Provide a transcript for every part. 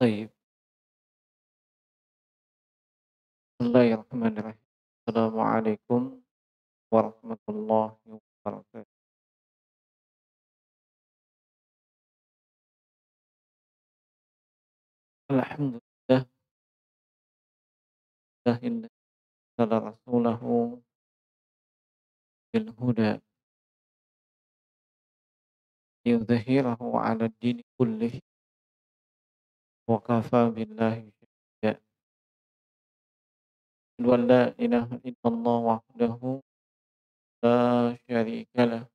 طيب، بسم الله الرحمن الرحيم. السلام عليكم ورحمة الله وبركاته. الحمد لله الذي أرسل رسوله بالهدى ليظهره على الدين كله وكفى بالله شهيدا. أشهد أن لا إله إلا الله وحده لا شريك له،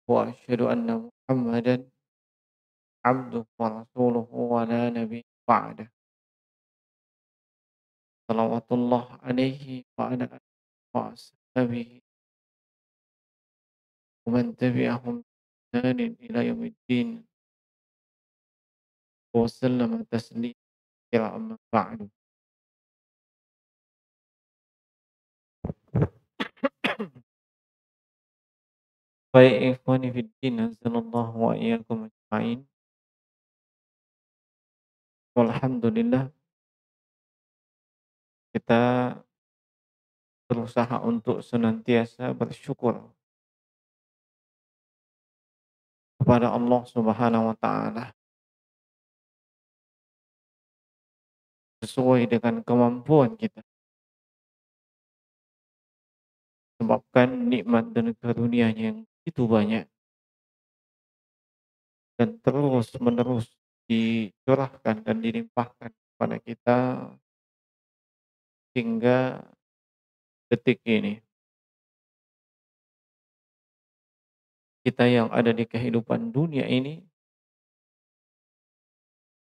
وأشهد أن محمدا عبده ورسوله ولا نبي بعده، صلوات الله عليه وعلى آله وأصحابه ومن تبعهم بإحسان إلى يوم الدين وسلم تسليما كثيرا. أما بعد، فيا إخواني في الدين أنزل الله وإياكم أجمعين. Walhamdulillah, kita berusaha untuk senantiasa bersyukur kepada Allah Subhanahu wa taala sesuai dengan kemampuan kita. Sebabkan nikmat dan karunia-Nya yang begitu banyak dan terus-menerus dicurahkan dan dilimpahkan kepada kita hingga detik ini. Kita yang ada di kehidupan dunia ini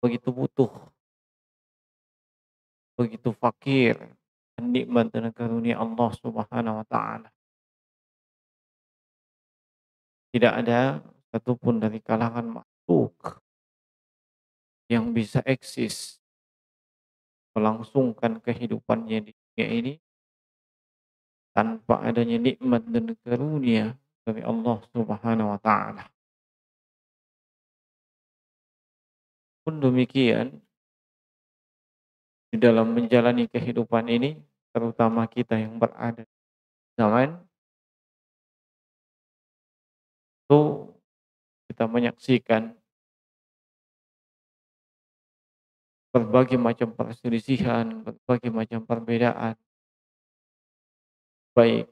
begitu butuh, begitu fakir dan nikmat dan karunia Allah Subhanahu wa taala. Tidak ada satupun dari kalangan makhluk yang bisa eksis melangsungkan kehidupannya di dunia ini tanpa adanya nikmat dan karunia dari Allah Subhanahu wa taala. Pun demikian, di dalam menjalani kehidupan ini, terutama kita yang berada di zaman itu, kita menyaksikan berbagai macam perselisihan, berbagai macam perbedaan, baik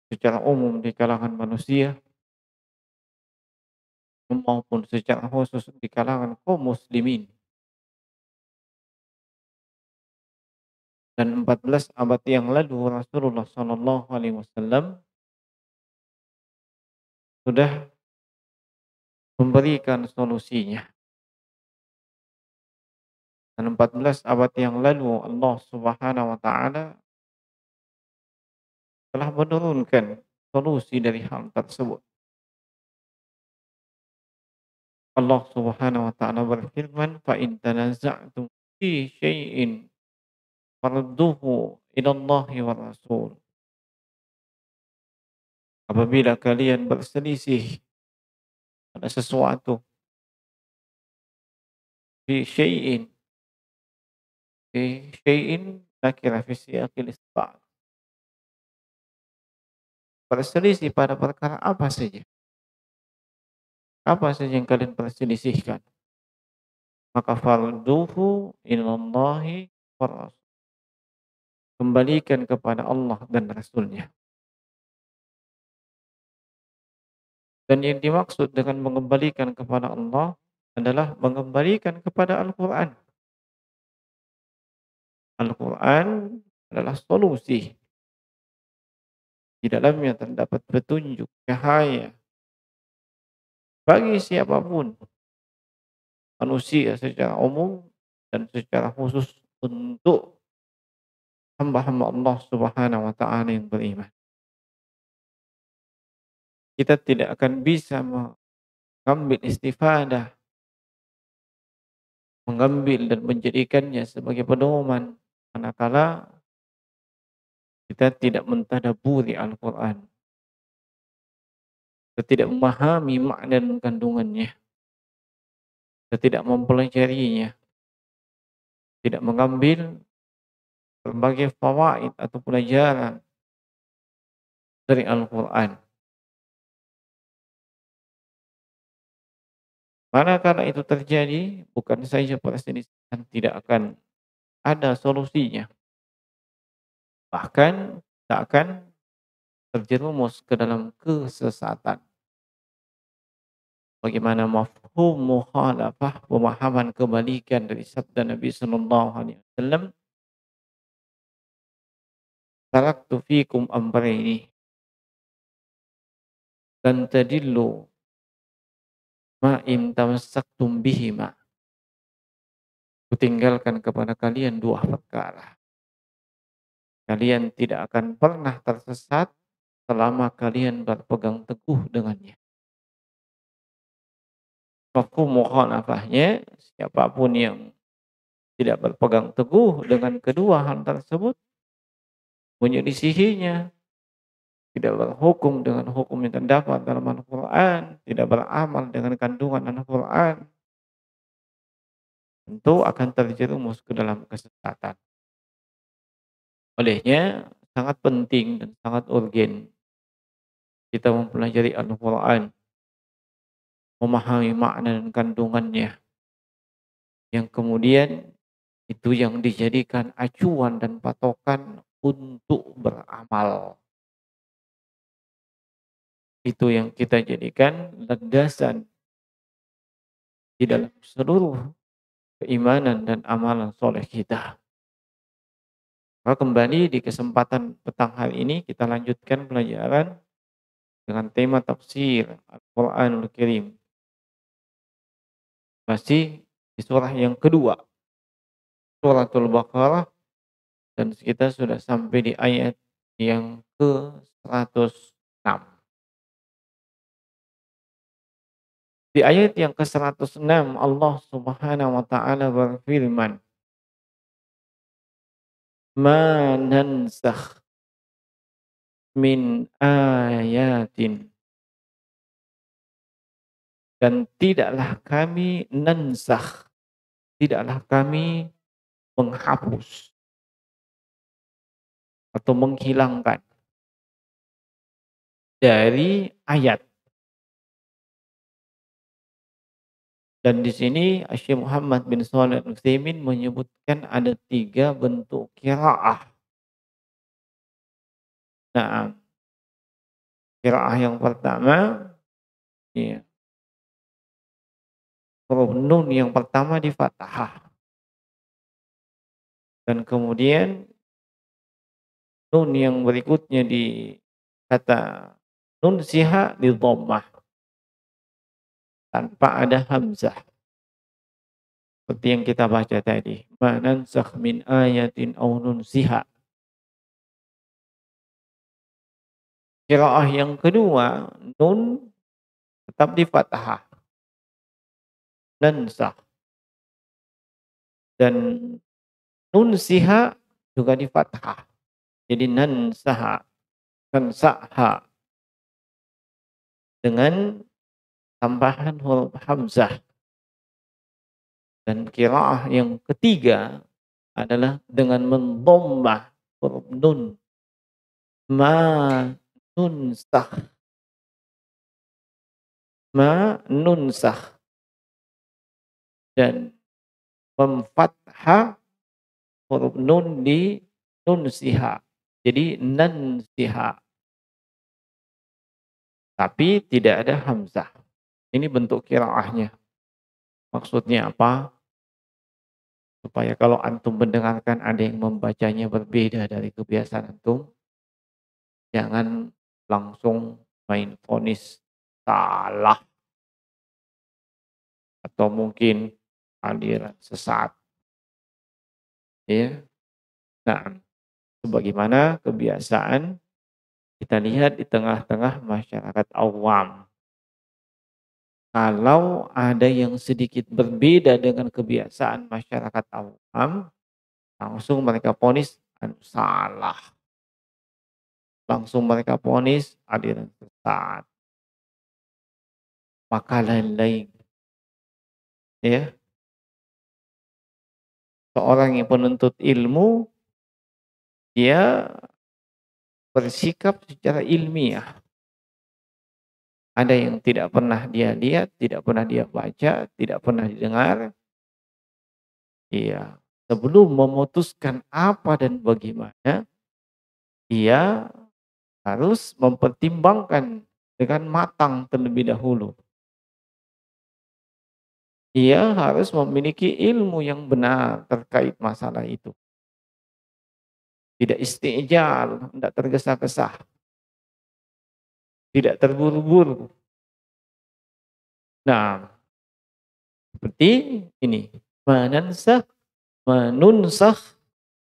secara umum di kalangan manusia maupun secara khusus di kalangan kaum muslimin. Dan 14 abad yang lalu Rasulullah Shallallahu Alaihi Wasallam sudah memberikan solusinya. Dan 14 abad yang lalu Allah Subhanahu wa taala telah menurunkan solusi dari hal tersebut. Allah Subhanahu wa taala berfirman, "Fa in tanaza'tum fi syai'in farudduhu ila Allahi wa Rasul." Apabila kalian berselisih pada sesuatu, fi syai'in, fi syai'in nakira fi siyaqil isbat. Berselisih pada perkara apa saja? Apa saja yang kalian perselisihkan? Maka farduhu ilallahi wa rasul. Kembalikan kepada Allah dan Rasulnya. Dan yang dimaksud dengan mengembalikan kepada Allah adalah mengembalikan kepada Al-Quran. Al-Quran adalah solusi. Di dalamnya terdapat petunjuk, cahaya bagi siapapun manusia secara umum dan secara khusus untuk hamba-hamba Allah Subhanahu wa taala yang beriman. Kita tidak akan bisa mengambil istifadah, mengambil dan menjadikannya sebagai pedoman manakala kita tidak mentadabburi Al-Quran, kita tidak memahami makna dan kandungannya, kita tidak mempelajarinya, tidak mengambil berbagai fawaid atau pelajaran dari Al-Quran. Manakala itu terjadi, bukan saja perselisihan tidak akan ada solusinya, bahkan kita akan terjerumus ke dalam kesesatan. Bagaimana mafhum mukhalafah, pemahaman kebalikan dari sabda Nabi sallallahu alaihi wasallam, "Taraktu fikum amrayni lan tadillu ma in tamassaktum bihima." Kutinggalkan kepada kalian dua perkara. Kalian tidak akan pernah tersesat selama kalian berpegang teguh dengannya. Mafhum mukhalafahnya, siapapun yang tidak berpegang teguh dengan kedua hal tersebut, menyelisihinya, tidak berhukum dengan hukum yang terdapat dalam Al-Quran, tidak beramal dengan kandungan Al-Quran, tentu akan terjerumus ke dalam kesesatan. Olehnya sangat penting dan sangat urgen kita mempelajari Al-Quran, memahami makna dan kandungannya, yang kemudian itu yang dijadikan acuan dan patokan untuk beramal. Itu yang kita jadikan landasan di dalam seluruh keimanan dan amalan soleh kita. Maka kembali di kesempatan petang hari ini kita lanjutkan pelajaran dengan tema tafsir Al-Quranul Karim. Masih di surah yang kedua, suratul Baqarah, dan kita sudah sampai di ayat yang ke-106. Di ayat yang ke-106 Allah Subhanahu wa taala berfirman, "Ma nansakh min ayatin." Dan tidaklah kami nansakh, tidaklah kami menghapus atau menghilangkan dari ayat. Dan di sini Syekh Muhammad bin Shalih Al-Utsaimin menyebutkan ada 3 bentuk qiraah. Nah, qiraah yang pertama, ya, huruf nun yang pertama di fathah, dan kemudian nun yang berikutnya di kata nun siha di dhammah tanpa ada hamzah. Seperti yang kita baca tadi, ma nansakh min ayatin aw nunsiha. Qiraah yang kedua, nun tetap di fathah, nansakh, dan nun siha juga di fathah. Jadi nansaha, nansakha dengan tambahan huruf hamzah. Dan qiraah yang ketiga adalah dengan mendhammah huruf nun, ma nunsakh, ma nunsakh, dan memfathah huruf nun di nunsiha. Jadi nansiha, tapi tidak ada hamzah. Ini bentuk qiraahnya. Maksudnya apa? Supaya kalau antum mendengarkan ada yang membacanya berbeda dari kebiasaan antum, jangan langsung main vonis salah, atau mungkin aliran sesat, ya. Nah, sebagaimana kebiasaan kita lihat di tengah-tengah masyarakat awam, kalau ada yang sedikit berbeda dengan kebiasaan masyarakat awam, langsung mereka vonis anu salah, langsung mereka vonis aliran sesat, maka lain-lain, ya. Seorang yang penuntut ilmu, dia bersikap secara ilmiah. Ada yang tidak pernah dia lihat, tidak pernah dia baca, tidak pernah didengar. Iya, sebelum memutuskan apa dan bagaimana, ia harus mempertimbangkan dengan matang terlebih dahulu. Ia harus memiliki ilmu yang benar terkait masalah itu. Tidak istijal, tidak tergesa-gesa, tidak terburu-buru. Nah, seperti ini, manansakh, manunsakh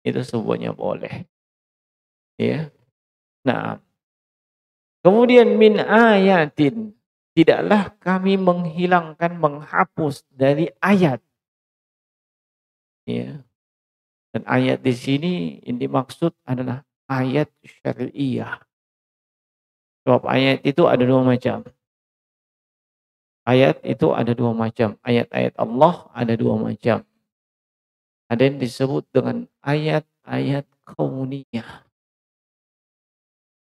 itu semuanya boleh, ya. Nah, kemudian min ayatin, tidaklah kami menghilangkan, menghapus dari ayat, ya. Dan ayat di sini yang dimaksud adalah ayat syari'iyah. Sebab ayat itu ada dua macam. Ayat itu ada dua macam. Ayat-ayat Allah ada dua macam. Ada yang disebut dengan ayat-ayat kauniyah.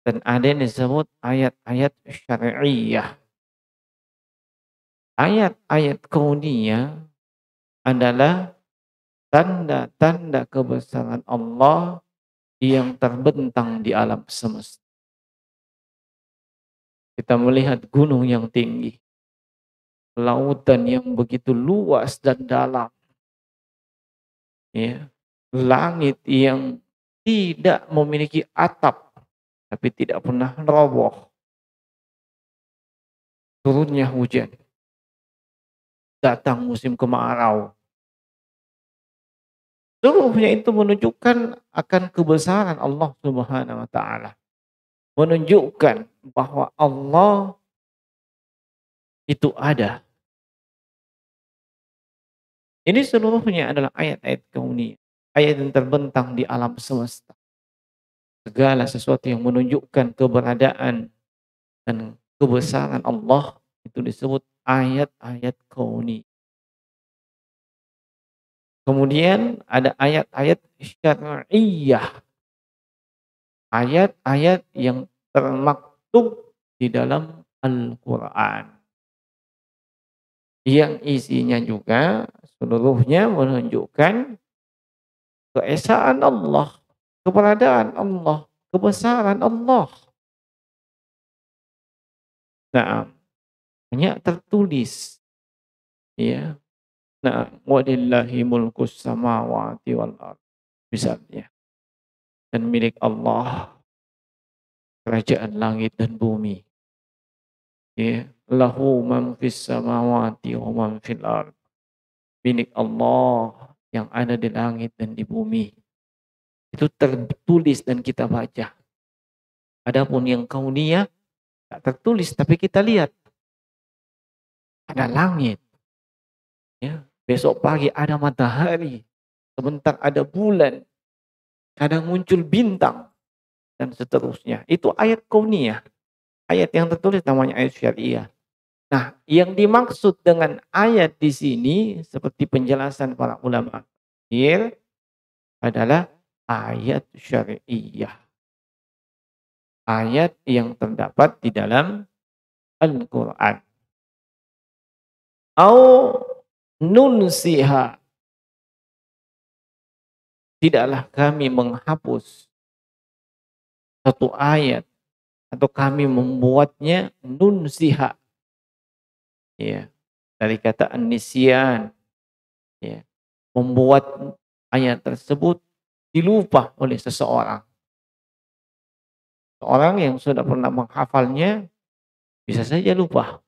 Dan ada yang disebut ayat-ayat syari'iyah. Ayat-ayat kauniyah adalah tanda-tanda kebesaran Allah yang terbentang di alam semesta. Kita melihat gunung yang tinggi, lautan yang begitu luas dan dalam, ya. Langit yang tidak memiliki atap, tapi tidak pernah roboh. Turunnya hujan, datang musim kemarau. Seluruhnya itu menunjukkan akan kebesaran Allah Subhanahu wa taala. Menunjukkan bahwa Allah itu ada. Ini seluruhnya adalah ayat-ayat kauniyah, ayat yang terbentang di alam semesta. Segala sesuatu yang menunjukkan keberadaan dan kebesaran Allah itu disebut ayat-ayat kauniyah. Kemudian ada ayat-ayat syar'iyyah, ayat-ayat yang termaktub di dalam Al-Quran. Yang isinya juga seluruhnya menunjukkan keesaan Allah, keberadaan Allah, kebesaran Allah. Nah, banyak tertulis, ya. Nah, walillahi mulkus samawati wal ard. Misalnya, dan milik Allah kerajaan langit dan bumi. Ya, lahu man fis samawati wa man fil ard. Milik Allah yang ada di langit dan di bumi. Itu tertulis dan kita baca. Adapun yang kauniyah tak tertulis tapi kita lihat. Ada langit, ya. Besok pagi ada matahari, sebentar ada bulan, kadang muncul bintang dan seterusnya. Itu ayat kauniyah. Ayat yang tertulis namanya ayat syariah. Nah, yang dimaksud dengan ayat di sini seperti penjelasan para ulama tafsir adalah ayat syariah. Ayat yang terdapat di dalam Al-Qur'an. Au nunsiha, tidaklah kami menghapus satu ayat atau kami membuatnya nunsiha, ya, dari kata an-nisyan, ya, membuat ayat tersebut dilupa oleh seseorang. Orang yang sudah pernah menghafalnya bisa saja lupa,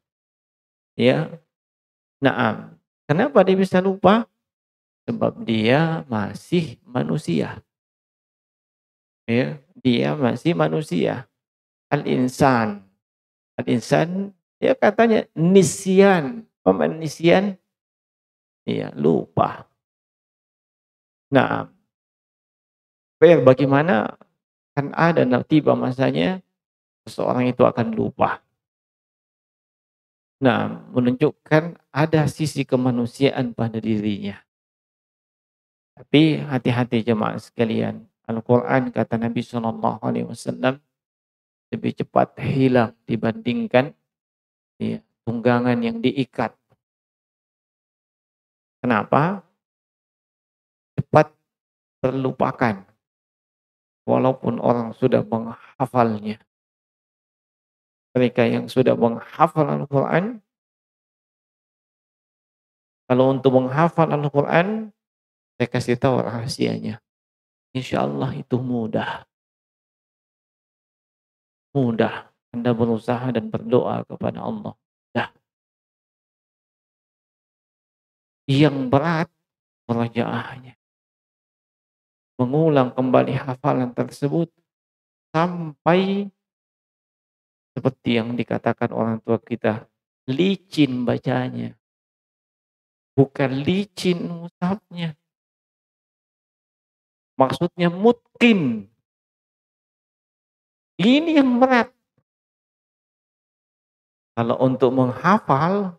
ya. Naam. Kenapa dia bisa lupa? Sebab dia masih manusia, ya. Dia masih manusia. Al-insan. Al-insan, ya katanya nisyan. Paman nisyan, ya lupa. Nah, bagaimana kan ada tiba masanya seseorang itu akan lupa. Nah, menunjukkan ada sisi kemanusiaan pada dirinya. Tapi hati-hati jemaah sekalian. Al-Quran kata Nabi SAW lebih cepat hilang dibandingkan, ya, tunggangan yang diikat. Kenapa? Cepat terlupakan. Walaupun orang sudah menghafalnya. Mereka yang sudah menghafal Al-Quran, kalau untuk menghafal Al-Quran, saya kasih tahu rahasianya. Insya Allah itu mudah. Mudah. Anda berusaha dan berdoa kepada Allah. Dah. Yang berat merajaahnya. Mengulang kembali hafalan tersebut sampai seperti yang dikatakan orang tua kita, licin bacanya. Bukan licin mushafnya. Maksudnya mutkin. Ini yang berat. Kalau untuk menghafal,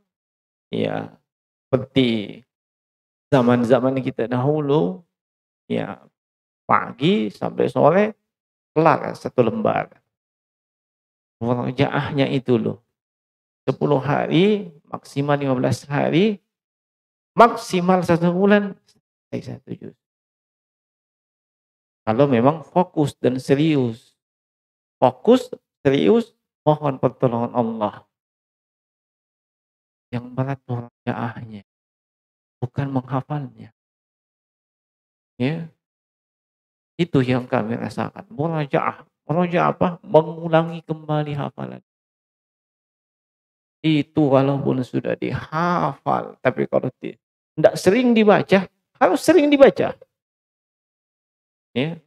ya seperti zaman-zaman kita dahulu, ya pagi sampai sore kelar satu lembar. Murojaahnya itu loh. 10 hari, maksimal 15 hari, maksimal 1 bulan, selesai 1 juz. Kalau memang fokus dan serius. Fokus, serius, mohon pertolongan Allah. Yang berat murojaahnya, bukan menghafalnya. Ya, itu yang kami rasakan. Murojaah. Murojaah apa? Mengulangi kembali hafalan. Itu walaupun sudah dihafal, tapi kalau tidak sering dibaca, harus sering dibaca. Ya,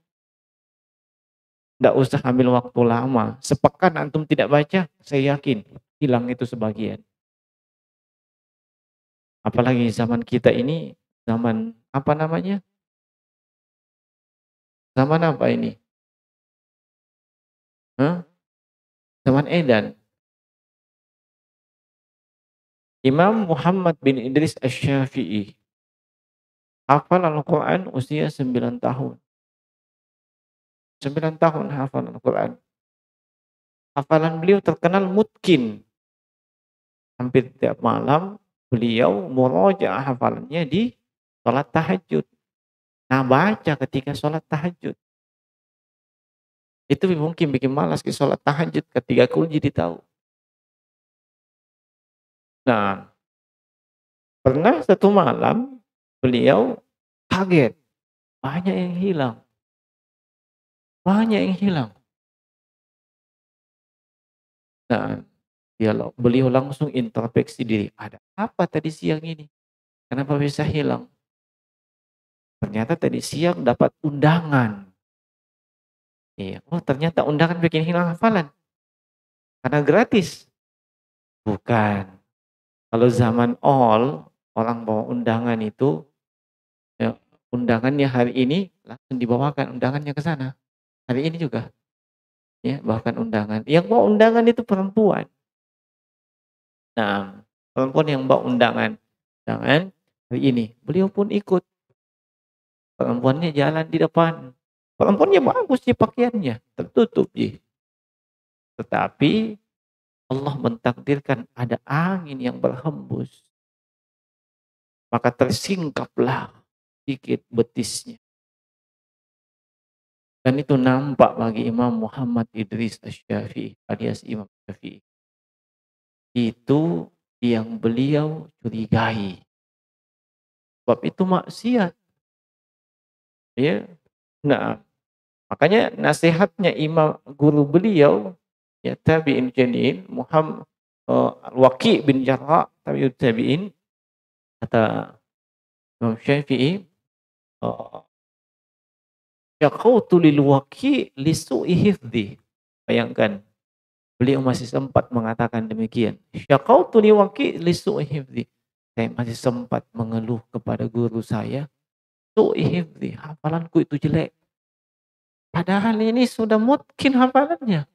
tidak usah ambil waktu lama. Sepekan antum tidak baca, saya yakin hilang itu sebagian. Apalagi zaman kita ini, zaman apa namanya? Zaman apa ini? Hah? Zaman edan. Imam Muhammad bin Idris Asy-Syafi'i hafal Al-Quran usia 9 tahun. 9 tahun hafal Al-Quran. Hafalan beliau terkenal mutkin. Hampir tiap malam beliau murojaah hafalannya di sholat tahajud. Nah, baca ketika sholat tahajud. Itu mungkin bikin malas ke sholat tahajud ketika kunci jadi tahu. Nah, pernah satu malam beliau kaget. Banyak yang hilang. Banyak yang hilang. Nah, beliau langsung introspeksi diri. Ada apa tadi siang ini? Kenapa bisa hilang? Ternyata tadi siang dapat undangan. Iya. Oh, ternyata undangan bikin hilang hafalan. Karena gratis. Bukan. Kalau zaman orang bawa undangan itu, ya, undangannya hari ini langsung dibawakan undangannya ke sana. Hari ini juga. Ya, bahkan undangan. Yang bawa undangan itu perempuan. Nah, perempuan yang bawa undangan. Undangan hari ini. Beliau pun ikut. Perempuannya jalan di depan. Perempuannya bagus sih pakaiannya. Tertutup sih. Tetapi Allah mentakdirkan ada angin yang berhembus. Maka tersingkaplah sedikit betisnya. Dan itu nampak bagi Imam Muhammad Idris Asy-Syafi'i alias Imam Syafi'i. Itu yang beliau curigai. Sebab itu maksiat. Ya. Nah, makanya nasihatnya imam guru beliau, ya tabi'in jalil Muhammad Waqi' bin Jarrah tabi'ut tabi'in, Kata Imam Syafi'i, eee, "Syaqautu lil waki' li su'i hifdzi." Bayangkan, beliau masih sempat mengatakan demikian. "Syaqautu li waki' li su'i hifdzi." Saya masih sempat mengeluh kepada guru saya, su'i hifdzi, hafalanku itu jelek. Padahal ini sudah mungkin hafalannya,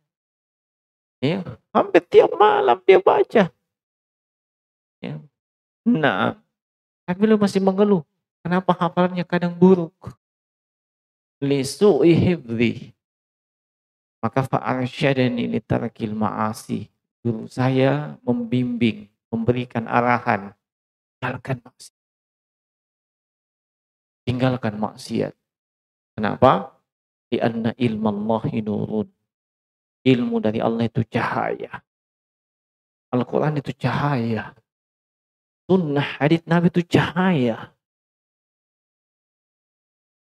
ya, hampir tiap malam dia baca, ya. Nah, tapi beliau masih mengeluh, kenapa hafalannya kadang buruk. Li su'i hifdzi. Maka fa'arsyadani li tarkil ma'asi. Guru saya membimbing, memberikan arahan, tinggalkan maksiat. Tinggalkan maksiat. Kenapa? Li'anna ilmallahi nurun. Ilmu dari Allah itu cahaya. Al-Quran itu cahaya. Sunnah hadits Nabi itu cahaya.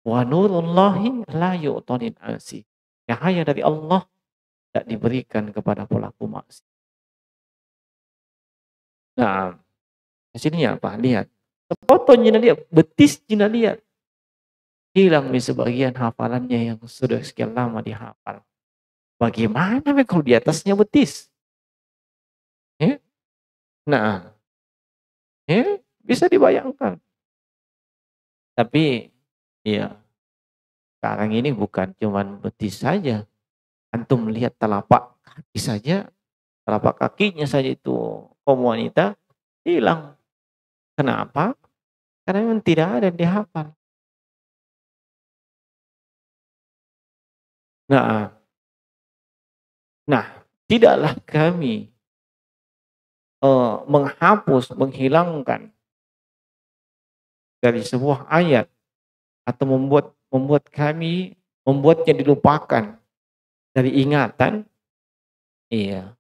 Wa nurullahi la yu'tanin asi. Cahaya dari Allah tidak diberikan kepada pelaku maksiat. Nah, hasilnya apa? Lihat. Sepotong jina lihat, betis jina lihat. Hilang nih sebagian hafalannya yang sudah sekian lama dihafal. Bagaimana kalau di atasnya betis? Ya? Nah, ya, bisa dibayangkan. Tapi ya, sekarang ini bukan cuman betis saja. Antum melihat telapak kaki saja, telapak kakinya saja itu kaum wanita hilang. Kenapa? Karena memang tidak ada yang dihafal. Nah, nah, tidaklah kami menghapus, menghilangkan dari sebuah ayat atau membuat kami membuatnya dilupakan dari ingatan. Iya.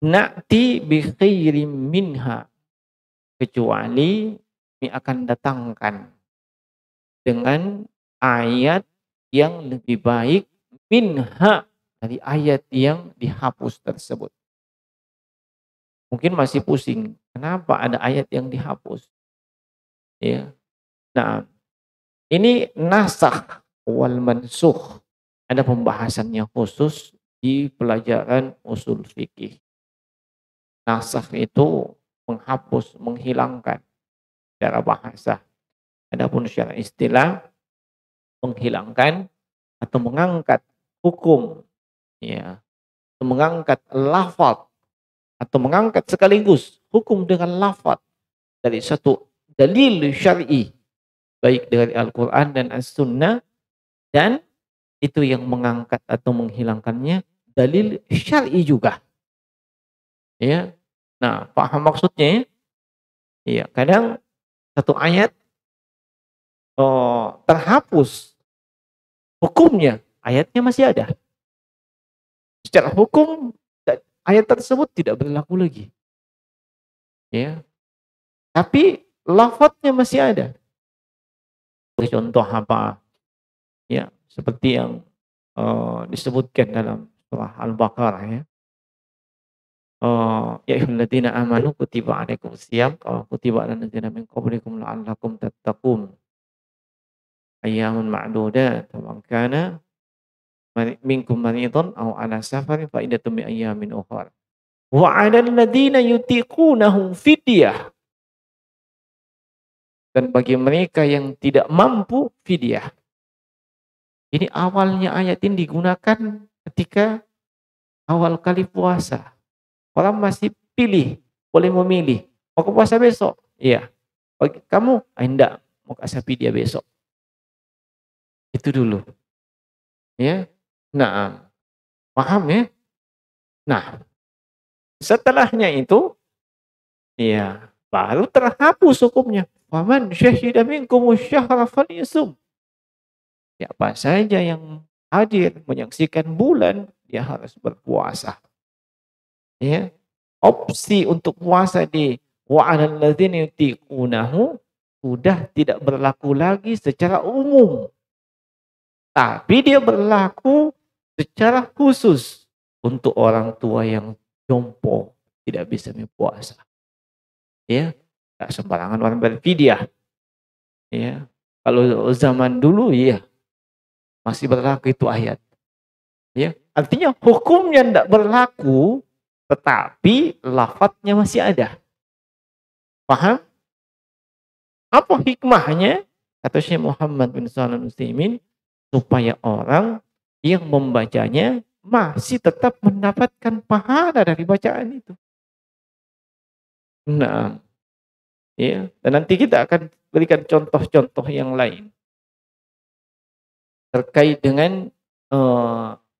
Na'ti bi khairim minha, kecuali kami akan datangkan dengan ayat yang lebih baik minha, dari ayat yang dihapus tersebut. Mungkin masih pusing, kenapa ada ayat yang dihapus? Ya. Nah, ini nasakh wal mansukh. Ada pembahasannya khusus di pelajaran usul fikih. Nasakh itu menghapus, menghilangkan secara bahasa. Adapun secara istilah, menghilangkan atau mengangkat hukum, ya, mengangkat lafaz atau mengangkat sekaligus hukum dengan lafaz dari satu dalil syar'i, baik dari Al-Quran dan As-Sunnah, dan itu yang mengangkat atau menghilangkannya dalil syar'i juga. Ya. Nah, paham maksudnya? Iya, kadang satu ayat terhapus hukumnya, ayatnya masih ada. Secara hukum ayat tersebut tidak berlaku lagi. Ya. Tapi lafadznya masih ada. Contoh apa? Ya, seperti yang disebutkan dalam surah Al-Baqarah, ya. Ya ayyuhalladzina amanu kutiba alaikumusiyam kama kutiba alal ladzina min qablikum la'allakum tattaqun. Ayyamun ma'dudat, faman kana minkum maridun aw ala safarin fa iddatun min ayyamin ukhra. Wa 'alal ladzina yutiqunahu fidyah. Dan bagi mereka yang tidak mampu, fidyah. Ini awalnya ayat ini digunakan ketika awal kali puasa. Orang masih pilih, boleh memilih. Mau ke puasa besok? Iya. Bagi kamu, enggak, mau kasih fidyah besok. Itu dulu. Ya. Nah, paham ya? Nah, setelahnya itu, ya, baru terhapus hukumnya. Faman syahida minkumus syahra falyasum. Siapa saja yang hadir menyaksikan bulan, dia harus berpuasa. Ya. Opsi untuk puasa di wa 'alal ladzina yutiqunahu sudah tidak berlaku lagi secara umum. Tapi dia berlaku secara khusus untuk orang tua yang jompo tidak bisa berpuasa. Ya. Nggak sembarangan orang berfidyah, ya. Kalau zaman dulu ya masih berlaku itu ayat, ya. Artinya hukumnya tidak berlaku, tetapi lafadznya masih ada. Paham? Apa hikmahnya? Kata Syekh Muhammad bin Shalih Al-Utsaimin, supaya orang yang membacanya masih tetap mendapatkan pahala dari bacaan itu. Nah, ya. Dan nanti kita akan berikan contoh-contoh yang lain terkait dengan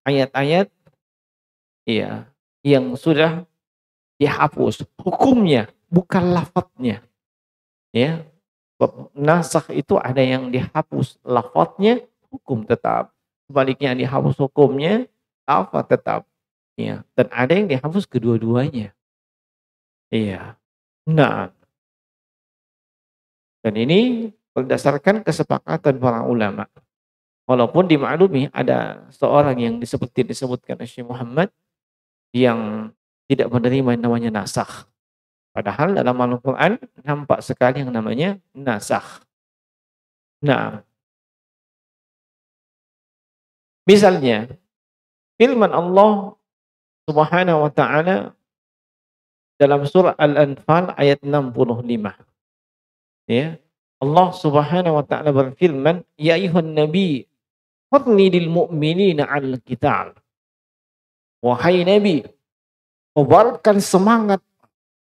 ayat-ayat ya yang sudah dihapus hukumnya, bukan lafadznya, ya. Nasakh itu ada yang dihapus lafadznya, hukum tetap. Sebaliknya dihapus hukumnya, lafadz tetap. Ya. Dan ada yang dihapus kedua-duanya. Iya. Nah, dan ini berdasarkan kesepakatan para ulama. Walaupun dimaklumi ada seorang yang seperti disebutkan Syekh Muhammad yang tidak menerima yang namanya nasakh. Padahal dalam Al-Quran nampak sekali yang namanya nasakh. Nah, misalnya firman Allah Subhanahu wa taala dalam surah Al-Anfal ayat 65. Ya. Allah Subhanahu wa taala berfirman, "Ya ayyuhan nabi, qul lil mu'minina 'alal qital." Wahai Nabi, kobarkan semangat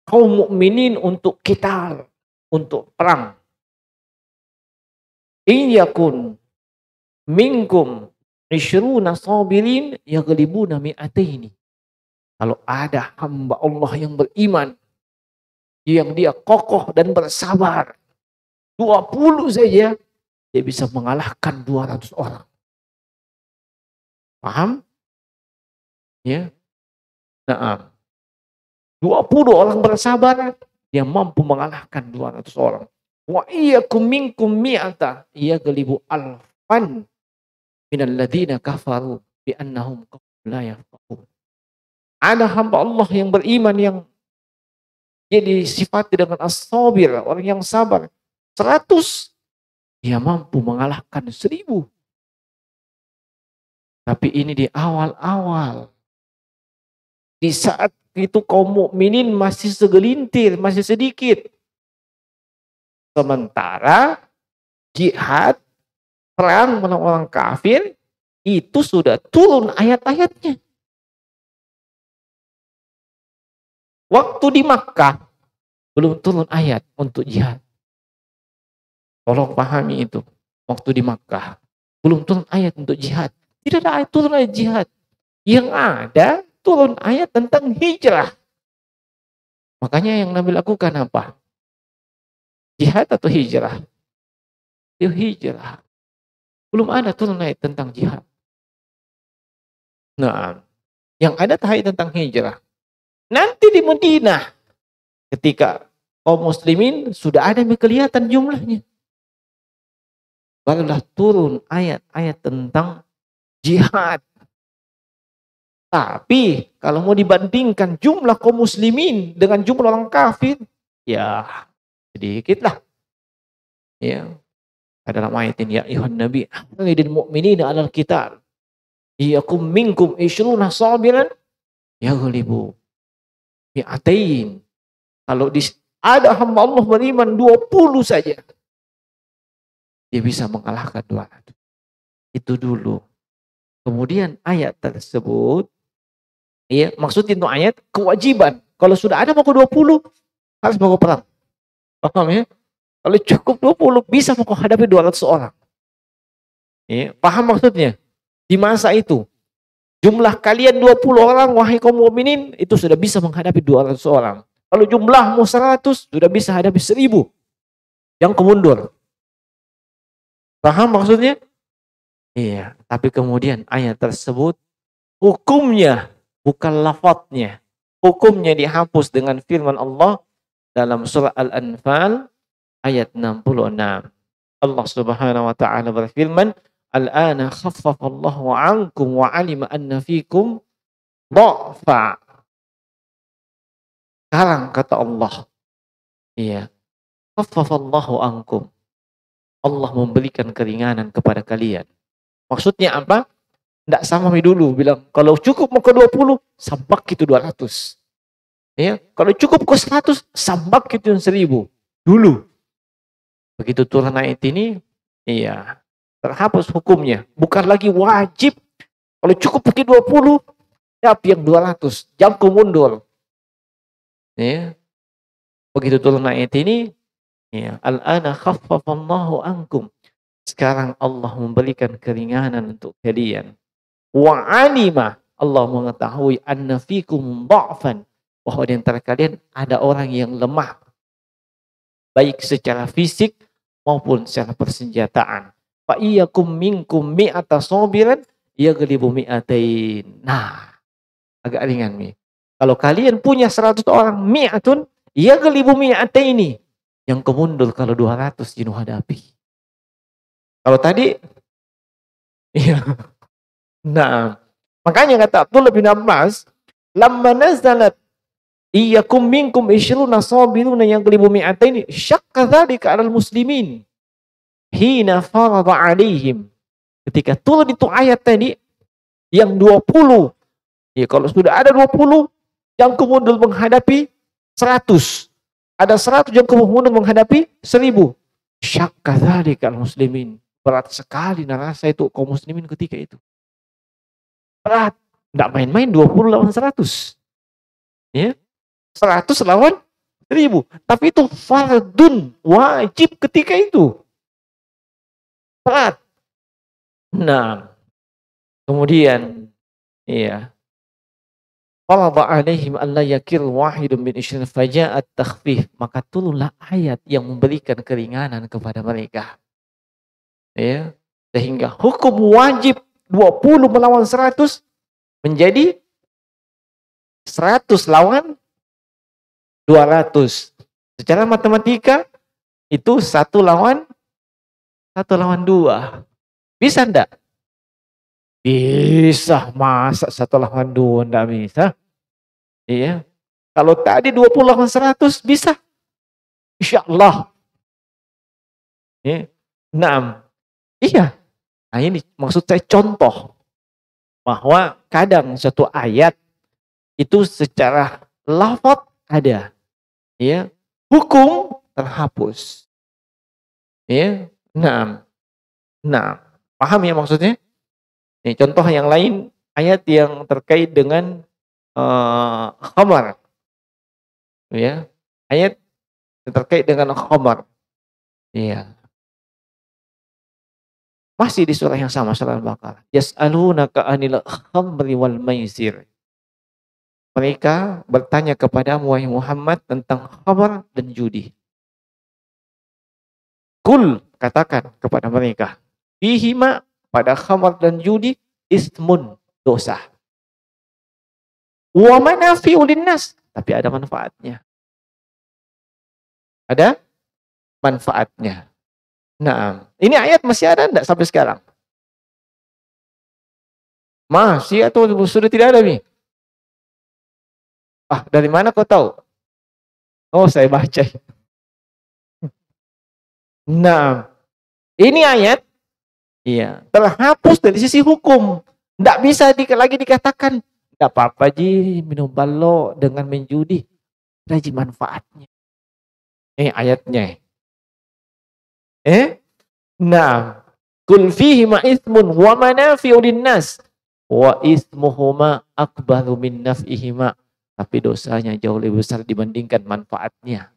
kaum mukminin untuk qital, untuk perang. In yakun minkum 20 sabirin yaghlibuna mi'ataini. Kalau ada hamba Allah yang beriman, yang dia kokoh dan bersabar, 20 saja, dia bisa mengalahkan 200 orang. Paham? Ya. Nah, 20 orang bersabar, dia mampu mengalahkan 200 orang. Wa iyyakum minkum mi'ata yaghlibu alfan minal ladzina kafaru bi annahum la yafqahun. Ada hamba Allah yang beriman yang jadi sifat dengan as-sabir, orang yang sabar. 100 dia mampu mengalahkan 1000. Tapi ini di awal-awal. Di saat itu kaum mukminin masih segelintir, masih sedikit. Sementara jihad, perang melawan orang kafir, itu sudah turun ayat-ayatnya. Waktu di Makkah belum turun ayat untuk jihad. Tolong pahami itu. Waktu di Makkah belum turun ayat untuk jihad. Tidak ada ayat turun ayat jihad. Yang ada turun ayat tentang hijrah. Makanya yang Nabi lakukan apa? Jihad atau hijrah? Itu hijrah. Belum ada turun ayat tentang jihad. Nah, yang ada ayat tentang hijrah. Nanti di Madinah, ketika kaum muslimin sudah ada yang kelihatan jumlahnya, barulah turun ayat-ayat tentang jihad. Tapi kalau mau dibandingkan jumlah kaum muslimin dengan jumlah orang kafir, ya sedikit lah. Ya, ada dalam ayat ini, ya ayuhan nabi, lil mu'minina 'alal qital. Iyakum minkum 20 sabiran yaghlibu mi'atain. Kalau ada hamba Allah beriman 20 saja, dia bisa mengalahkan 200. Itu dulu. Kemudian ayat tersebut, ya maksudnya itu ayat kewajiban. Kalau sudah ada mau ke 20, harus mau perang. Paham ya? Kalau cukup 20, bisa mau hadapi 200 orang. Ya, paham maksudnya? Di masa itu, jumlah kalian 20 orang, wahai kaum mukminin, itu sudah bisa menghadapi 200 orang. Kalau jumlahmu 100, sudah bisa hadapi 1000. Yang kemundur. Paham maksudnya? Iya, tapi kemudian ayat tersebut hukumnya bukan lafadznya. Hukumnya dihapus dengan firman Allah dalam surah Al-Anfal ayat 66. Allah Subhanahu wa taala berfirman, "Al-ana khaffafallahu 'ankum wa 'alima anna fikum dha'fa." Sekarang kata Allah, iya, khaffafallahu ankum. Allah memberikan keringanan kepada kalian. Maksudnya apa? Nggak sama dulu bilang, kalau cukup mau ke 20, sambak itu 200. Ya, kalau cukup ke 100, sambak itu yang 1000. Dulu. Begitu turun ayat ini, iya, terhapus hukumnya. Bukan lagi wajib. Kalau cukup pakai 20, siap yang 200. Jamku mundur. Ya. Begitu turun ayat ini, ya, al-ana khaffafallahu ankum. Sekarang Allah memberikan keringanan untuk kalian. Wa alima, Allah mengetahui anna fikum dha'fan, bahwa di antara kalian ada orang yang lemah baik secara fisik maupun secara persenjataan. Fa iyyakum minkum mi'ata sabiran yaghlibu mi'atain. Nah, agak ringan nih. Kalau kalian punya 100 orang, mi'atun yaghlibu mi'ataini. Yang kemundur kalau 200 jenuh hadapi. Kalau tadi iya. Nah, makanya kata Abdullah bin Abbas, lamma nazalat iyyakum minkum 20 sabiruna yaghlibu mi'ataini syakka dzalika 'alal muslimin hina farada 'alaihim. Ketika turun itu ayat tadi yang 20, ya kalau sudah ada 20 yang kemudian menghadapi 100, ada 100 yang kemudian menghadapi 1000, syakka dzalika 'alal muslimin. Berat sekali narasa itu kaum muslimin ketika itu. Berat, enggak main-main 20 lawan 100. Ya. 100 lawan 1000. Tapi itu fardun, wajib ketika itu. Berat. Nah, kemudian iya. Farada 'alaihim alla yakil wahidun min 20 faja'at takhfif. Maka turunlah ayat yang memberikan keringanan kepada mereka. Ya, sehingga hukum wajib 20 melawan 100 menjadi 100 lawan 200. Secara matematika itu 1 lawan 2. Bisa enggak? Bisa. Masa 1 lawan 2 enggak bisa? Iya. Kalau tadi 20 lawan 100 bisa. Insyaallah. Ya. 6. Iya. Nah ini maksud saya contoh bahwa kadang satu ayat itu secara lafaz ada, ya, hukum terhapus, ya. Nah, paham ya maksudnya? Nih contoh yang lain, ayat yang terkait dengan khamar, ya, ayat yang terkait dengan khamar, ya. Masih di surah yang sama, surah Al-Baqarah. Yas'alunaka 'anil khamri wal maisir. Mereka bertanya kepadamu wahai Muhammad tentang khamar dan judi. Kul, katakan kepada mereka, fihima, pada khamar dan judi, ismun, dosa. Wa manafi'u linnas, tapi ada manfaatnya. Ada manfaatnya. Nah, ini ayat masih ada enggak sampai sekarang? Masih atau sudah tidak ada nih? Ah, dari mana kau tahu? Oh, saya baca. Nah, ini ayat, iya, terhapus dari sisi hukum. Tidak bisa lagi dikatakan, tidak apa-apa ji minum balok dengan menjudi. Ada manfaatnya. Ayatnya. Nah, kul fihi ma ismun wa manafi'u linnas wa ismuhuma akbaru min naf'ihima. Tapi dosanya jauh lebih besar dibandingkan manfaatnya.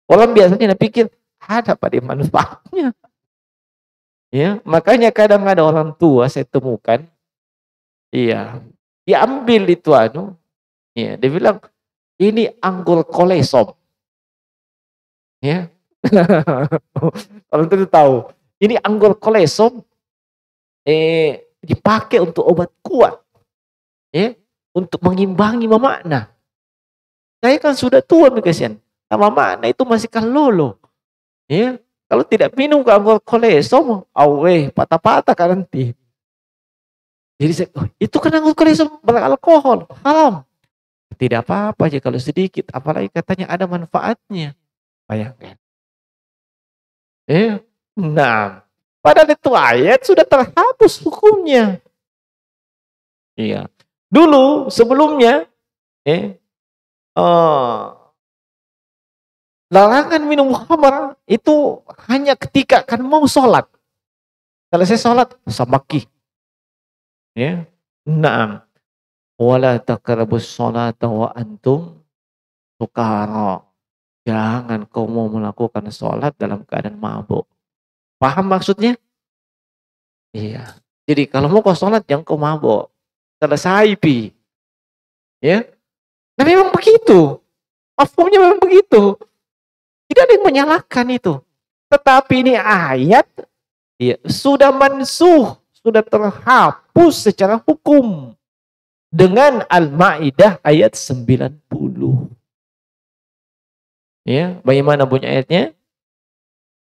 Orang biasanya pikir ada pada manfaatnya. Ya, makanya kadang ada orang tua saya temukan, iya, diambil itu ya, dia bilang ini anggur kolesom. Ya. Orang itu tahu. Ini anggur kolesom dipakai untuk obat kuat. Ya, untuk mengimbangi mamakna. Saya kan sudah tua nih kasihan. Sama makna itu masih kalolo. Ya, kalau tidak minum anggur kolesom, patah-patah kan nanti. Jadi saya, itu kan anggur kolesom beralkohol, haram. Tidak apa-apa aja kalau sedikit, apalagi katanya ada manfaatnya. Bayangkan. Ya. Nah, padahal itu ayat sudah terhapus hukumnya. Iya. Dulu sebelumnya, ya, eh, larangan minum khamar itu hanya ketika kan mau sholat. Selesai sholat, samaki. Ya. Naam. Wala taqrabus sholata wa antum sukara. Jangan kau mau melakukan sholat dalam keadaan mabuk. Paham maksudnya? Iya. Jadi kalau mau kau sholat jangan kau mabuk. Selesai pi. Ya. Nah memang begitu. Mafhumnya memang begitu. Tidak ada yang menyalahkan itu. Tetapi ini ayat ya, sudah mansuh, sudah terhapus secara hukum dengan Al-Maidah ayat 90. Ya, bagaimana bunyi ayatnya?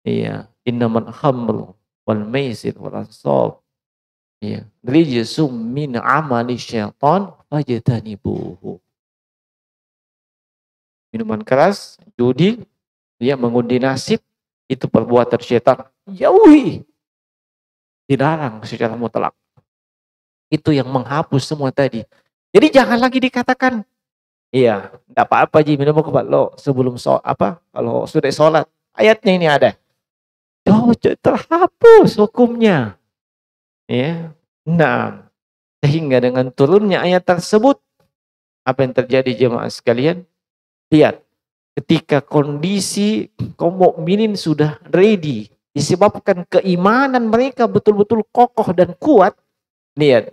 Iya, innamal khamru wal maisir wal ansab ya rijsum min amali syaitan fajtanibuhu. Minuman keras, judi, ya mengundi nasib itu perbuatan syaitan. Jauhi. Dilarang secara mutlak. Itu yang menghapus semua tadi. Jadi jangan lagi dikatakan, iya, enggak apa-apa Ji minum obat lo sebelum kalau sudah sholat. Ayatnya ini ada. Oh, terhapus hukumnya. Ya. Nah, sehingga dengan turunnya ayat tersebut, apa yang terjadi jemaah sekalian? Lihat, ketika kondisi kaum mukminin sudah ready, disebabkan keimanan mereka betul-betul kokoh dan kuat. Lihat,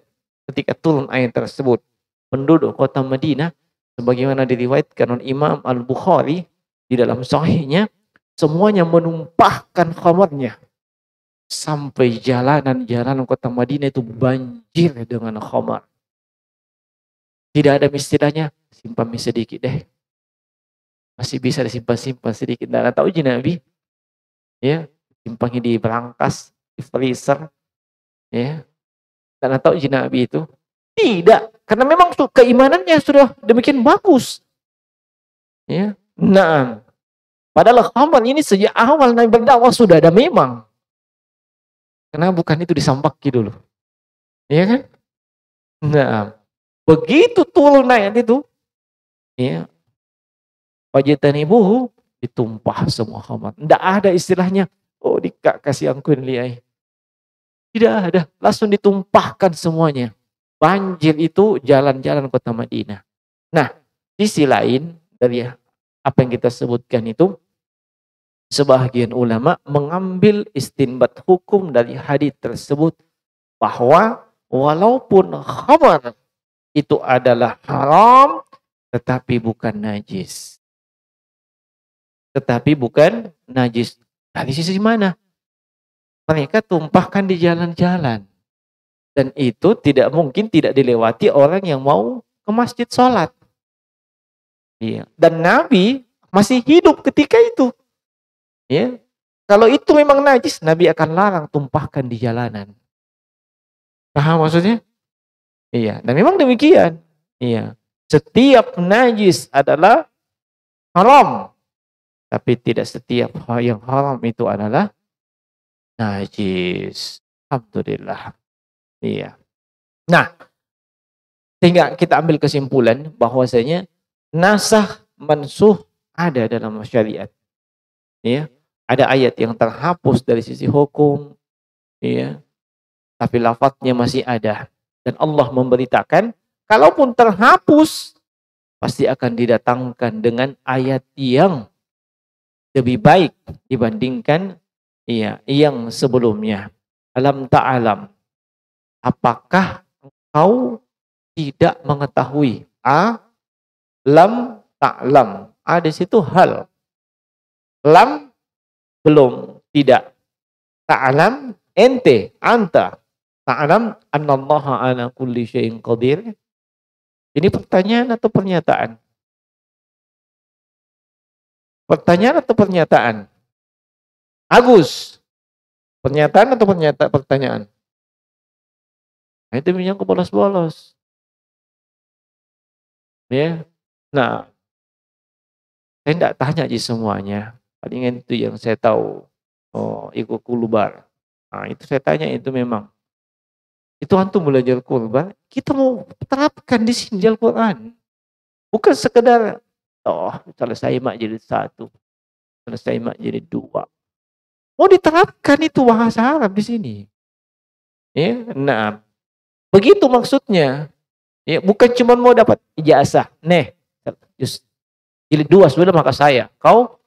ketika turun ayat tersebut, penduduk kota Madinah, sebagaimana diriwayatkan oleh Imam Al-Bukhari di dalam sahihnya, semuanya menumpahkan khamarnya. Sampai jalanan-jalanan kota Madinah itu banjir dengan khamar. Tidak ada istilahnya, simpan sedikit deh. Masih bisa disimpan-simpan sedikit. Tidak tahu je Nabi. Ya, simpannya di berangkas, di freezer. Ya, tidak tahu je Nabi itu. Tidak, karena memang keimanannya sudah demikian bagus. Ya, nah, padahal khamar ini sejak awal Nabi berdakwah sudah ada memang. Karena bukan itu disampaki dulu. Iya kan? Nah, begitu turun ayat itu, ya, wajtanibuhu ditumpah semua khamar. Tidak ada istilahnya, oh dikasih ampun liai. Tidak ada, langsung ditumpahkan semuanya. Banjir itu jalan-jalan kota Madinah. Nah, sisi lain dari apa yang kita sebutkan itu, sebagian ulama mengambil istinbat hukum dari hadis tersebut bahwa walaupun khamar itu adalah haram tetapi bukan najis. Tetapi bukan najis. Dari sisi mana? Mereka tumpahkan di jalan-jalan. Dan itu tidak mungkin tidak dilewati orang yang mau ke masjid sholat. Iya. Dan Nabi masih hidup ketika itu. Ya. Kalau itu memang najis, Nabi akan larang tumpahkan di jalanan. Paham maksudnya? Iya. Dan memang demikian. Iya. Setiap najis adalah haram. Tapi tidak setiap hal yang haram itu adalah najis. Alhamdulillah. Iya. Nah, sehingga kita ambil kesimpulan bahwasanya nasakh mansuh ada dalam syariat. Ya. Ada ayat yang terhapus dari sisi hukum, ya. Tapi lafadznya masih ada. Dan Allah memberitakan, kalaupun terhapus, pasti akan didatangkan dengan ayat yang lebih baik dibandingkan yang sebelumnya. Alam ta'alam. Apakah engkau tidak mengetahui? Lam ta'lam. Di situ hal. Lam belum, tidak. Ta'lam ente, anta. Ta'lam annallaha ala kulli syai'in qadir. Ini pertanyaan atau pernyataan? Pertanyaan atau pernyataan? Agus. Pernyataan atau pertanyaan? Nah, itu yang bolos-bolos. Ya. Nah, saya tidak tanya aja semuanya. Palingan itu yang saya tahu. Oh, ikut kulubar. Nah, itu saya tanya itu memang. Itu antum belajar kurban, kita mau terapkan di sini di Al-Quran. Bukan sekedar, oh selesai mak jadi satu, selesai mak jadi dua. Mau diterapkan itu bahasa Arab di sini. Ya, nah, begitu maksudnya. Ya, bukan cuma mau dapat ijazah. Nih, jilid dua sudah maka saya. Kau,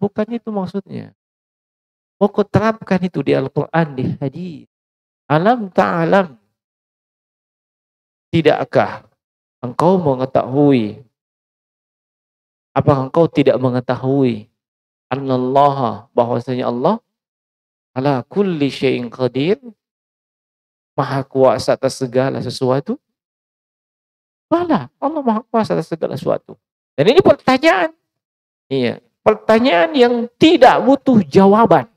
bukan itu maksudnya. Mau kau terapkan itu di Al-Quran, di hadis. Alam ta'alam, tidakkah engkau mengetahui, apakah engkau tidak mengetahui annallaha, bahwasanya Allah ala kulli syai'in qadir, maha kuasa atas segala sesuatu. Bala, Allah maha kuasa atas segala sesuatu. Dan ini pertanyaan, iya, pertanyaan yang tidak butuh jawaban.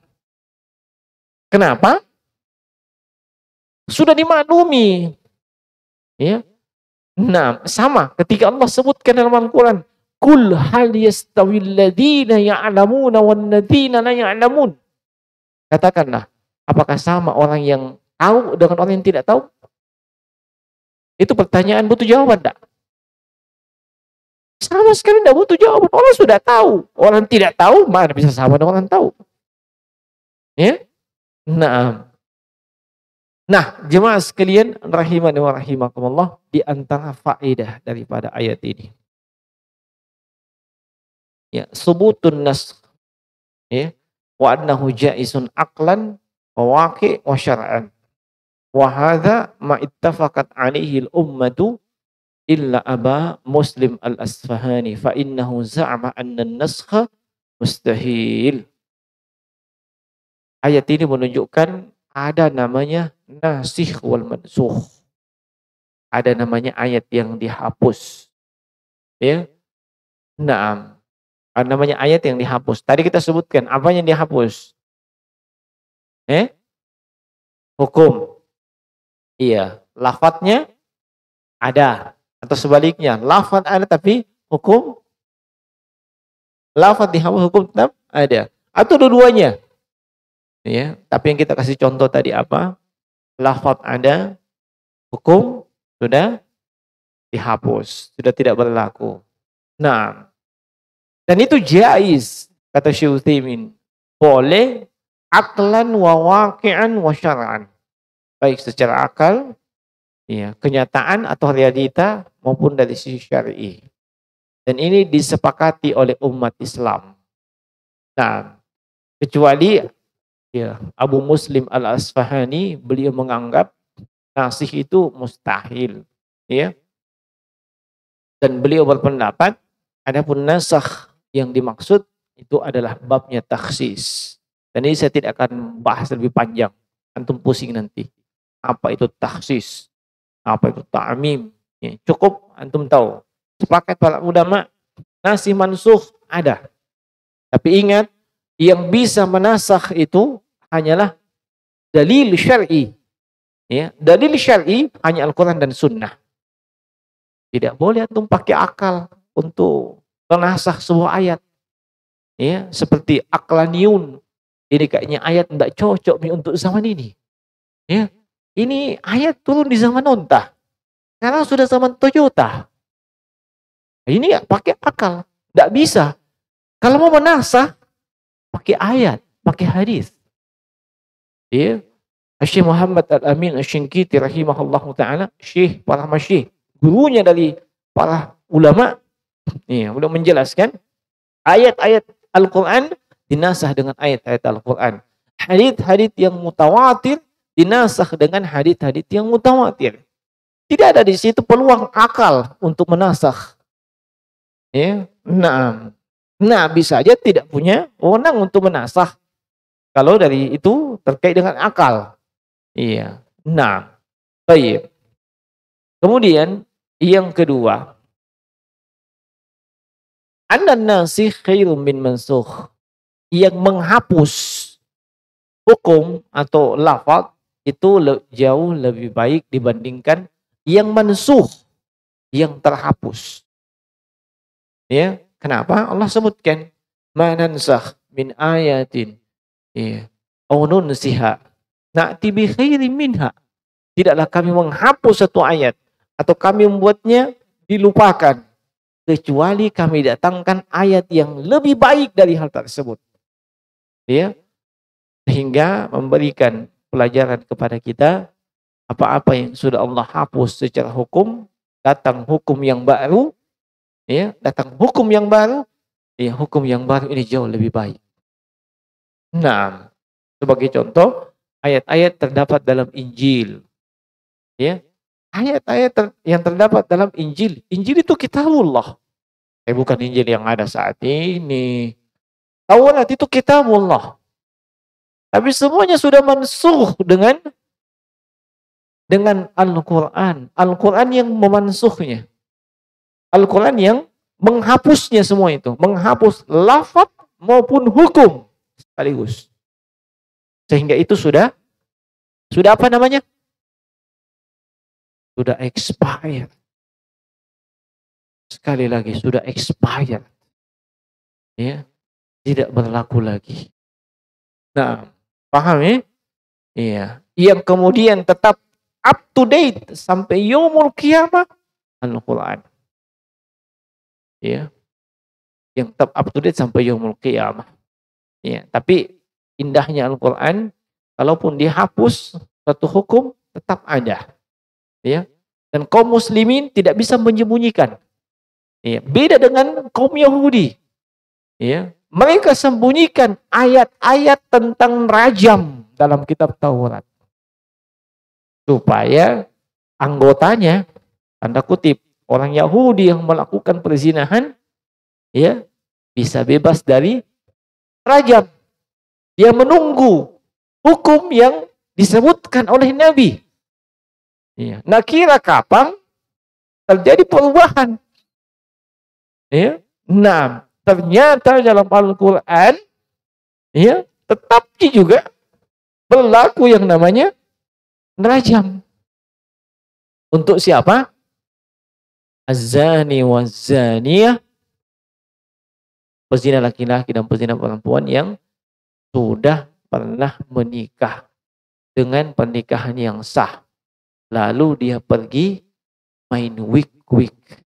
Kenapa? Sudah dimaklumi. Ya. Nah, sama ketika Allah sebutkan dalam Al-Quran, Kul hal yastawil ladina ya'lamuna wan ladina la ya'lamun. Katakanlah, apakah sama orang yang tahu dengan orang yang tidak tahu? Itu pertanyaan butuh jawaban enggak? Sama sekali tidak butuh jawaban. Orang sudah tahu. Orang tidak tahu, mana bisa sama dengan orang tahu? Ya? Nah, jemaah sekalian rahimani wa rahimakumullah, di antara faedah daripada ayat ini. Ya, subutun nas, ya, wa annahu jaisun aqlan wa waqi' wa syar'an. Wa hadza ma ittafaqat alaihi al-ummatu illa Aba Muslim al-Asfahani fa innahu za'ama anna an-naskha mustahil. Ayat ini menunjukkan ada namanya nasikh wal mansukh. Ada namanya ayat yang dihapus. Ya. Naam. Ada namanya ayat yang dihapus. Tadi kita sebutkan apa yang dihapus? Hukum. Iya, lafadznya ada atau sebaliknya, lafadz ada tapi hukum, lafadz dihapus, hukum tetap ada. Atau dua-duanya. Ya, tapi yang kita kasih contoh tadi apa? Lafadz ada, hukum sudah dihapus, sudah tidak berlaku. Nah, dan itu jaiz kata Syekh Utsaimin. Boleh aklan wa waqi'an wa syar'an. Baik secara akal, ya, kenyataan atau realita maupun dari sisi syar'i. Dan ini disepakati oleh umat Islam. Nah, kecuali ya, Abu Muslim al-Asfahani, beliau menganggap nasikh itu mustahil, ya. Dan beliau berpendapat adapun nasakh yang dimaksud itu adalah babnya takhsis. Dan ini saya tidak akan bahas lebih panjang. Antum pusing nanti. Apa itu takhsis? Apa itu ta'mim? Ya, cukup antum tahu. Sepakat para ulama, nasikh mansukh ada. Tapi ingat, yang bisa menasakh itu hanyalah dalil syar'i. Ya, dalil syar'i hanya Al-Quran dan Sunnah. Tidak boleh antum pakai akal untuk menasakh sebuah ayat. Ya, seperti aqlaniyun. Ini kayaknya ayat tidak cocok untuk zaman ini. Ya, ini ayat turun di zaman Unta. Sekarang sudah zaman Toyota. Ini ya pakai akal. Tidak bisa. Kalau mau menasakh, pakai ayat, pakai hadis. Ya. Syekh Muhammad Al-Amin Asy-Syinkiti rahimahullahu taala, syekh para masyayikh, gurunya dari para ulama, ya, beliau menjelaskan ayat-ayat Al-Qur'an dinasakh dengan ayat-ayat Al-Qur'an. Hadits-hadits yang mutawatir dinasakh dengan hadits-hadits yang mutawatir. Tidak ada di situ peluang akal untuk menasakh. Ya, Nabi saja tidak punya wewenang untuk menasakh. Kalau dari itu terkait dengan akal. Iya. Nah, baik. Kemudian yang kedua, anna nasikh khairum min mansukh. Yang menghapus hukum atau lafaz itu jauh lebih baik dibandingkan yang mansukh, yang terhapus. Ya, kenapa? Allah sebutkan, "Ma nansakh min ayatin Iya. Aw nunsiha na'ti bi khairin minha. Tidaklah kami menghapus satu ayat atau kami membuatnya dilupakan kecuali kami datangkan ayat yang lebih baik dari hal tersebut. Ya, sehingga memberikan pelajaran kepada kita apa-apa yang sudah Allah hapus secara hukum, datang hukum yang baru, ya, datang hukum yang baru, ya, hukum yang baru ini jauh lebih baik. Nah, sebagai contoh, ayat-ayat terdapat dalam Injil, ya. Ayat-ayat yang terdapat dalam Injil. Injil itu kitabullah. Bukan Injil yang ada saat ini. Taurat itu kitabullah. Tapi semuanya sudah mansuh dengan Al-Quran. Al-Quran yang memansuhnya. Al-Quran yang menghapusnya semua itu. Menghapus lafaz maupun hukum sekaligus. Sehingga itu sudah apa namanya? Sudah expired. Sekali lagi, sudah expired. Ya, tidak berlaku lagi. Nah, paham ya? Iya. Yang kemudian tetap up to date sampai yaumul qiyamah Al-Quran. Ya. Yang tetap up to date sampai yaumul qiyamah. Ya, tapi indahnya Al-Quran, kalaupun dihapus satu hukum tetap ada. Ya. Dan kaum muslimin tidak bisa menyembunyikan. Ya. Beda dengan kaum Yahudi. Ya. Mereka sembunyikan ayat-ayat tentang rajam dalam kitab Taurat. Supaya anggotanya, tanda kutip, orang Yahudi yang melakukan perzinahan, ya, bisa bebas dari rajam. Dia menunggu hukum yang disebutkan oleh Nabi. Ya. Nah, kira kapan terjadi perubahan? Ya. Nah, ternyata dalam Al-Quran, ya, tetap juga berlaku yang namanya rajam. Untuk siapa? Az-zani waz-zaniyah, pezina laki-laki dan pezina perempuan yang sudah pernah menikah dengan pernikahan yang sah. Lalu dia pergi main wik-wik.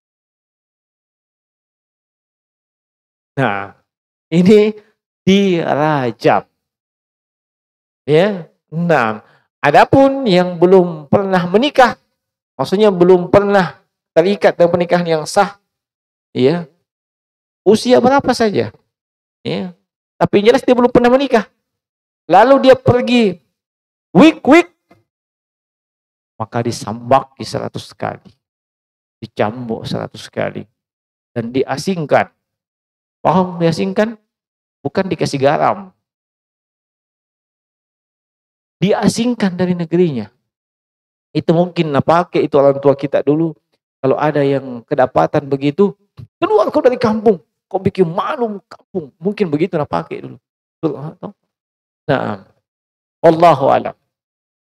Nah, ini dirajam. Ya. Nah, adapun yang belum pernah menikah, maksudnya belum pernah terikat dengan pernikahan yang sah, ya, usia berapa saja, ya, tapi jelas dia belum pernah menikah, lalu dia pergi wik-wik, maka disambaki 100 kali, dicambuk 100 kali, dan diasingkan. Paham diasingkan? Bukan dikasih garam. Diasingkan dari negerinya. Itu mungkin pakai itu orang tua kita dulu. Kalau ada yang kedapatan begitu, keluar kau dari kampung. Kau bikin malu kampung. Mungkin begitu pakai dulu. Nah, Allahu a'lam.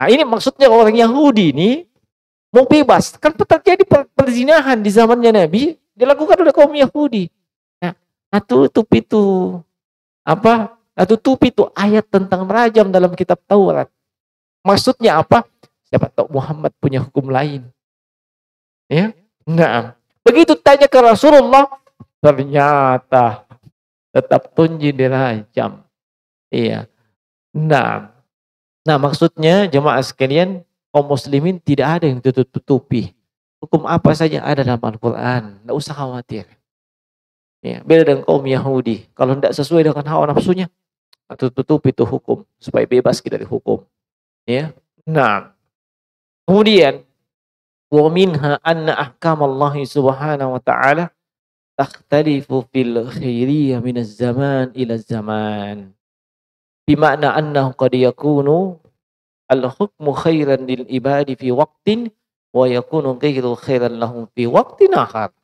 Nah, ini maksudnya orang Yahudi ini mau bebas. Kan terjadi perzinahan di zamannya Nabi, dilakukan oleh kaum Yahudi. Nah, tutup itu apa? Nah, tutup itu ayat tentang rajam dalam kitab Taurat. Maksudnya apa? Siapa tahu Muhammad punya hukum lain. Ya. Nah, begitu tanya ke Rasulullah, ternyata tetap tunji dirajam. Iya. Nah, maksudnya jemaah sekalian, kaum muslimin tidak ada yang tutup-tutupi. Hukum apa saja ada dalam Al-Quran. Tidak usah khawatir. Ya, beda dengan kaum Yahudi. Kalau tidak sesuai dengan hawa nafsunya, tutup-tutupi itu hukum. Supaya bebas kita dari hukum. Ya. Nah, kemudian wa minha anna ahkam Allah subhanahu wa ta'ala takhtalifu fil khairiyah minaz zaman ila zaman. Bima'na annahu qad yakunu al-hukmu khairan lil ibadi fi waqtin wa yakunu ghairu khairan lahum fi waqtin akhar.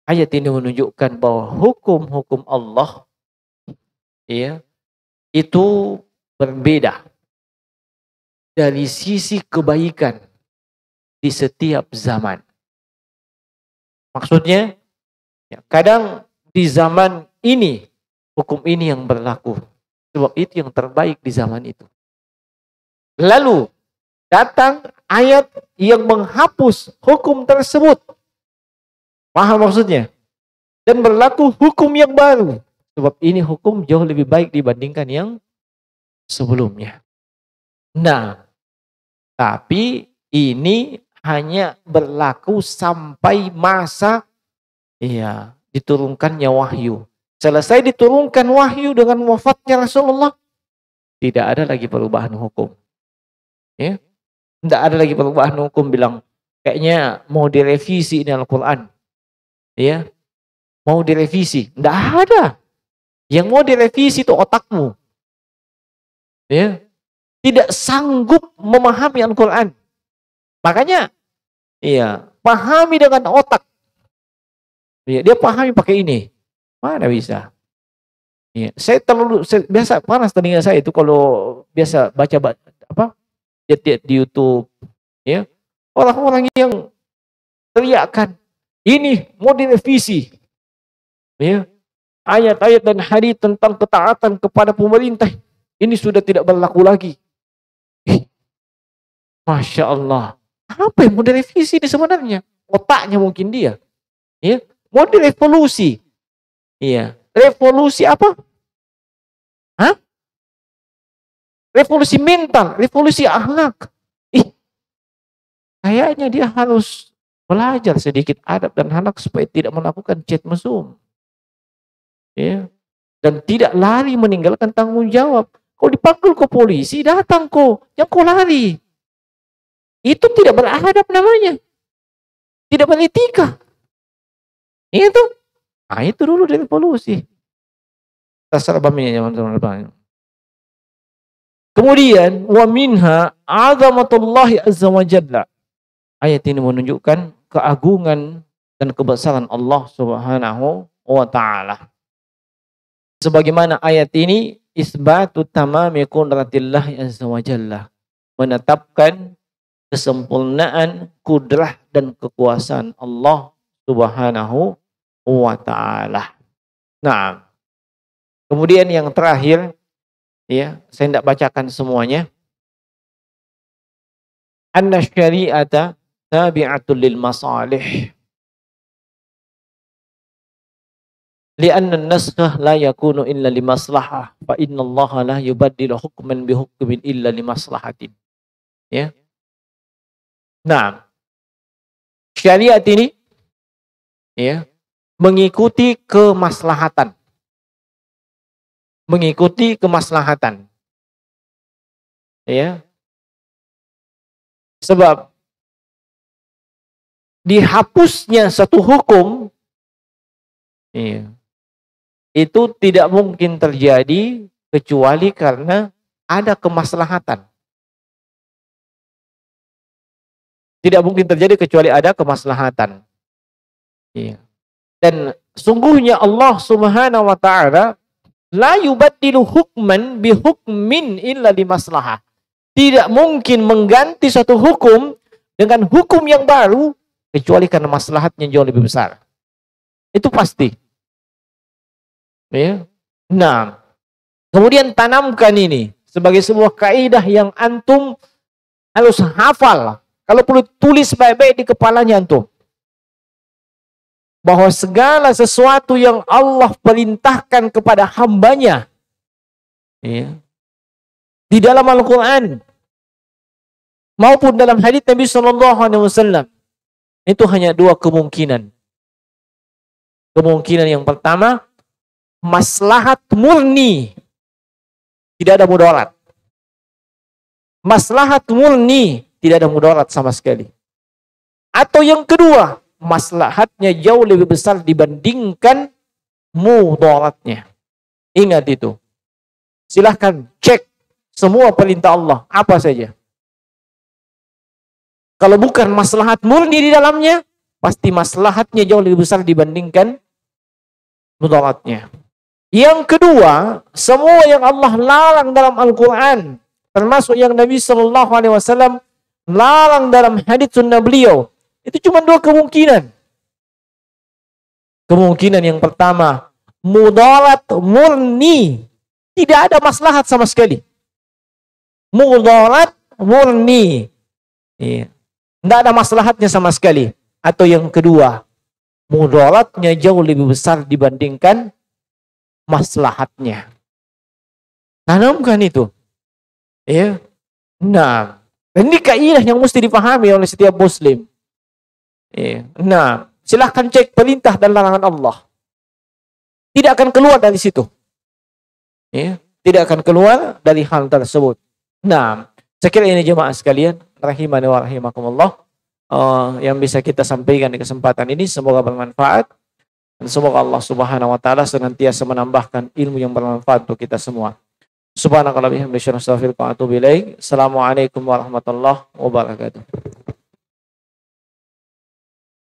Ayat ini menunjukkan bahwa hukum-hukum Allah, ya, itu berbeda dari sisi kebaikan di setiap zaman. Maksudnya, ya, kadang di zaman ini hukum ini yang berlaku, Sebab itu yang terbaik di zaman itu. Lalu datang ayat yang menghapus hukum tersebut. Paham maksudnya? Dan berlaku hukum yang baru. Sebab ini hukum jauh lebih baik dibandingkan yang sebelumnya. Nah, tapi ini hanya berlaku sampai masa diturunkannya wahyu. Selesai diturunkan wahyu dengan wafatnya Rasulullah, tidak ada lagi perubahan hukum. Ya. Tidak ada lagi perubahan hukum bilang kayaknya mau direvisi ini Al-Quran. Ya. Mau direvisi. Tidak ada. Yang mau direvisi itu otakmu. Ya. Tidak sanggup memahami Al-Quran. Makanya pahami dengan otak. Ya, dia pahami pakai ini. Mana bisa? Ya, saya biasa panas telinga saya itu kalau biasa baca lihat di YouTube, ya, orang-orang yang teriakan ini mau direvisi, ya, ayat-ayat dan hadis tentang ketaatan kepada pemerintah ini sudah tidak berlaku lagi. Masya Allah, apa yang mau direvisi ini sebenarnya? Otaknya mungkin dia, ya, mau direvolusi, iya, revolusi apa? Hah? Revolusi mental, revolusi akhlak. Kayaknya dia harus belajar sedikit adab dan akhlak supaya tidak melakukan chat mesum. Ya. Dan tidak lari meninggalkan tanggung jawab. Kalau dipanggil ke polisi, datang kok. Yang kau lari. Itu tidak beradab namanya. Tidak beretika. Itu. Nah, itu dulu revolusi. Terserah baminya teman-teman. Kemudian wa minha azamatullahi azza wa jalla. Ayat ini menunjukkan keagungan dan kebesaran Allah Subhanahu wa taala. Sebagaimana ayat ini isbatu tamami qudratillah azza wa jalla, menetapkan kesempurnaan kudrah dan kekuasaan Allah Subhanahu wa taala. Nah, kemudian yang terakhir, ya, saya tidak bacakan semuanya. Anna syari'ata tabi'atul lil masalih. Li'anna an-naskh la yakunu illa li maslahah, fa inna Allah la yubaddilu hukman bi hukmin illa li maslahatin. Ya. Nah, syariat ini ya, mengikuti kemaslahatan. Mengikuti kemaslahatan. Ya. Sebab dihapusnya satu hukum itu tidak mungkin terjadi kecuali karena ada kemaslahatan. Tidak mungkin terjadi kecuali ada kemaslahatan. Dan sungguhnya Allah Subhanahu wa taala la yubaddilu hukman bi hukmin illa li maslahah. Tidak mungkin mengganti satu hukum dengan hukum yang baru kecuali karena maslahatnya jauh lebih besar. Itu pasti. Ya. Nah, kemudian tanamkan ini sebagai sebuah kaidah yang antum harus hafal. Kalau perlu tulis baik-baik di kepalanya antum. Bahwa segala sesuatu yang Allah perintahkan kepada hambanya, ya, di dalam Al-Quran maupun dalam hadits Nabi SAW, itu hanya dua kemungkinan. Kemungkinan yang pertama, maslahat murni, tidak ada mudarat. Maslahat murni, tidak ada mudarat sama sekali. Atau yang kedua, maslahatnya jauh lebih besar dibandingkan mudaratnya. Ingat itu. Silahkan cek semua perintah Allah, apa saja. Kalau bukan maslahat murni di dalamnya, pasti maslahatnya jauh lebih besar dibandingkan mudaratnya. Yang kedua, semua yang Allah larang dalam Al-Quran, termasuk yang Nabi SAW larang dalam hadits sunnah beliau, itu cuma dua kemungkinan. Kemungkinan yang pertama, mudarat murni, tidak ada maslahat sama sekali. Mudarat murni. Iya. Tidak ada maslahatnya sama sekali. Atau yang kedua, mudaratnya jauh lebih besar dibandingkan maslahatnya. Tanamkan itu. Ya. Nah, ini kaidah yang mesti dipahami oleh setiap muslim. Ya. Nah, silahkan cek perintah dan larangan Allah. Tidak akan keluar dari situ. Ya. Tidak akan keluar dari hal tersebut. Nah, saya kira ini jemaah sekalian, rahimani wa rahimakumullah, yang bisa kita sampaikan di kesempatan ini. Semoga bermanfaat dan semoga Allah Subhanahu wa taala senantiasa menambahkan ilmu yang bermanfaat untuk kita semua. Subhanakallahumma wa bihamdika asyhadu an la ilaha illa anta astaghfiruka wa atubu ilaik. Assalamualaikum warahmatullahi wabarakatuh.